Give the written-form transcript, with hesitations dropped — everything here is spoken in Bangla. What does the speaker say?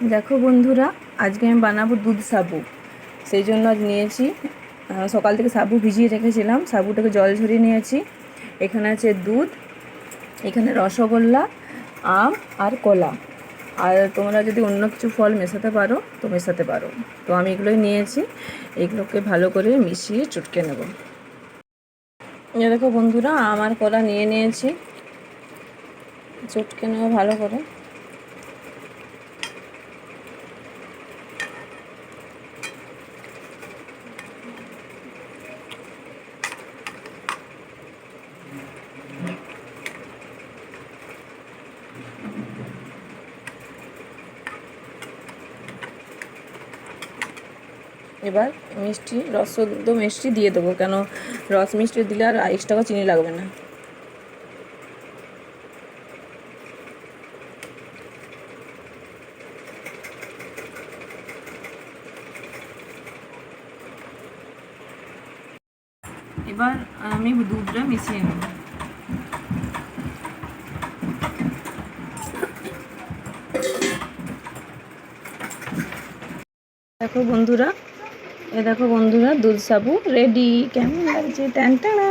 দেখো বন্ধুরা, আজকে আমি বানাবো দুধ সাবু। সেই জন্য আজ নিয়েছি, সকাল থেকে সাবু ভিজিয়ে রেখেছিলাম, সাবুটাকে জল ঝরিয়ে নিয়েছি। এখানে আছে দুধ, এখানে রসগোল্লা, আম আর কলা। আর তোমরা যদি অন্য কিছু ফল মেশাতে পারো তো মেশাতে পারো। তো আমি এগুলোই নিয়েছি, এগুলোকে ভালো করে মিশিয়ে চটকে নেব। দেখো বন্ধুরা, আম আর কলা নিয়ে নিয়েছি, চটকে নেব ভালো করে। এবার রসদ মিষ্টি দিয়ে দেবো, কেন রস মিষ্টি দিলে আর এক্সট্রা চিনি লাগবে না। এবার আমি দুধটা মিশিয়ে নেব। দেখো বন্ধুরা, দুধ সাবু রেডি। কেমন লাগছে? টান টানা।